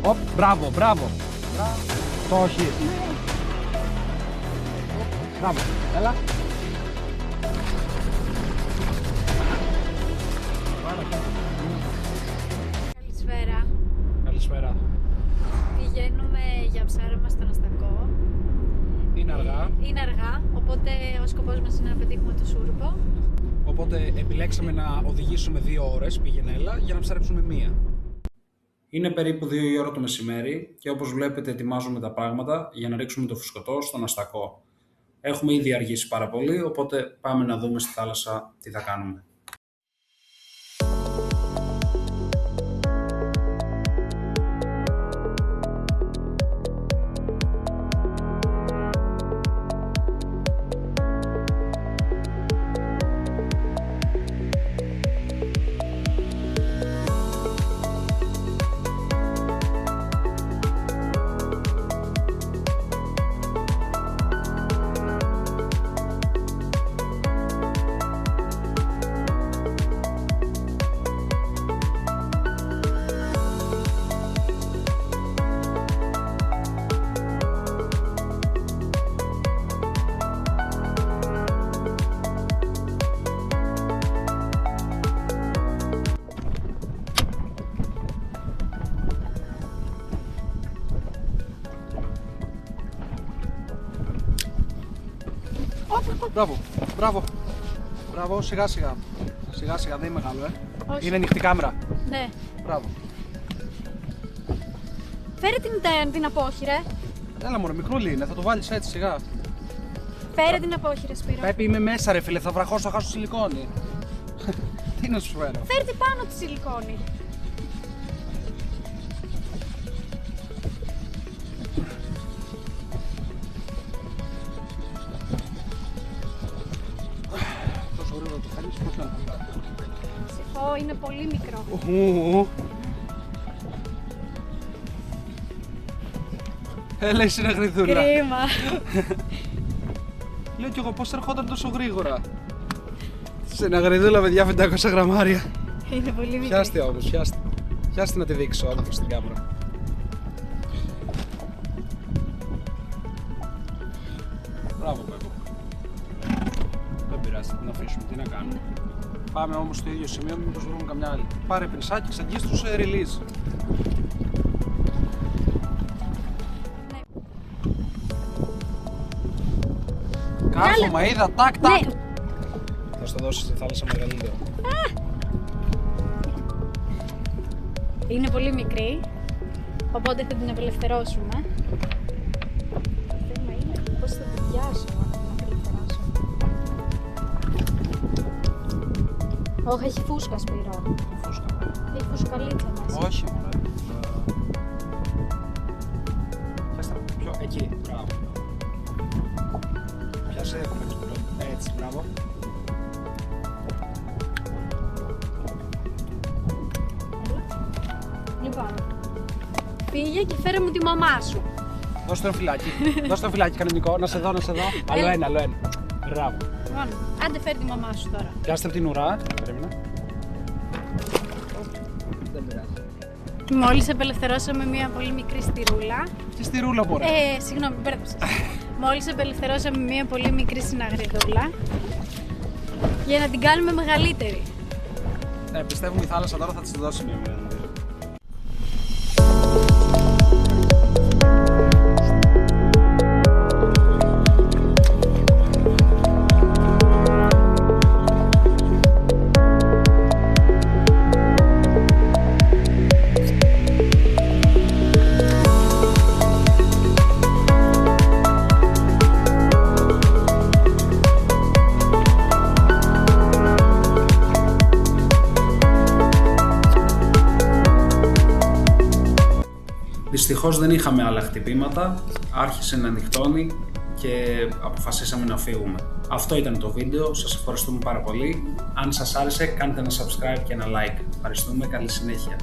Οπ, μπράβο, μπράβο. Το όχι. Μπράβο, έλα. Καλησπέρα. Καλησπέρα. Πηγαίνουμε για ψάρεμα στον Αστακό. Είναι αργά. Είναι αργά, οπότε ο σκοπός μας είναι να πετύχουμε το σούρπο. Οπότε επιλέξαμε να οδηγήσουμε 2 ώρες πηγενέλα για να ψαρέψουμε 1. Είναι περίπου 2 η ώρα το μεσημέρι και όπως βλέπετε ετοιμάζουμε τα πράγματα για να ρίξουμε το φουσκωτό στον Αστακό. Έχουμε ήδη αργήσει πάρα πολύ, οπότε πάμε να δούμε στη θάλασσα τι θα κάνουμε. Μπράβο, μπράβο. Μπράβο, σιγά σιγά. Σιγά σιγά, δεν είναι μεγάλο, Όχι. Είναι ανοιχτή κάμερα. Ναι. Μπράβο. Φέρε την απόχειρα. Έλα μωρέ, μικρούλι είναι, θα το βάλεις έτσι σιγά. Φέρε την απόχειρα, Σπύρο. Πέπι, είμαι μέσα ρε φίλε, θα βραχώσω, θα χάσω σιλικόνη. Τι να σου φέρω. Φέρε την πάνω τη σιλικόνη. Τόσο γρήγορα το θέλεις, πώς να το κάνω. Ψυχό, είναι πολύ μικρό. Έλα εσύ να γρηθούλα. Κρίμα. Λέω κι εγώ πώς ερχόταν τόσο γρήγορα. Σε ένα γριδούλα παιδιά 500 γραμμάρια. Είναι πολύ μικρή. Πιάστε όμως, πιάστε. Πιάστε να τη δείξω άδελφο στην κάμερα. Μπράβο Πέπο. Δεν πειράζει, την αφήσουμε, τι να κάνουμε. Πάμε όμως στο ίδιο σημείο, μήπως βρούμε καμιά άλλη. Πάρε πινσάκι, ξαγγείς τους release. Κάθομαι, είδα, τάκ, τάκ. Ναι. Θα στο δώσω στη θάλασσα μεγαλύτερο. Είναι πολύ μικρή, οπότε θα την απελευθερώσουμε. Το θέμα είναι πώς θα την πιάσω να την απελευθερώσω. Όχι, έχει φούσκα, Σπύρο. Φούσκα. Έχει φουσκαλίτσα μέσα. Όχι, μωρέ. Πιάστε πιο εκεί, μπράβο. Πιάσε εδώ με το έτσι, μπράβο. Λοιπόν, πήγε και φέρε μου τη μαμά σου. Δώσε το φυλάκι. Δώσε το φυλάκι κανονικό, να σε δω, να σε δω. Άλλο ένα, άλλο ένα. Μπράβο. Λοιπόν, άντε φέρε τη μαμά σου τώρα. Πιάστε από την ουρά. Περίμενα. Δεν πειράζει. Μόλις απελευθερώσαμε μια πολύ μικρή στιρούλα. Τι στιρούλα μπορεί. Συγγνώμη, μπέρδεψα. Μόλις απελευθερώσαμε μια πολύ μικρή συναγριδούλα για να την κάνουμε μεγαλύτερη. Ναι, πιστεύουμε η θάλασσα τώρα θα της δώσει μια μέρα. Δυστυχώς δεν είχαμε άλλα χτυπήματα, άρχισε να νυχτώνει και αποφασίσαμε να φύγουμε. Αυτό ήταν το βίντεο, σας ευχαριστούμε πάρα πολύ. Αν σας άρεσε κάντε ένα subscribe και ένα like. Ευχαριστούμε, καλή συνέχεια.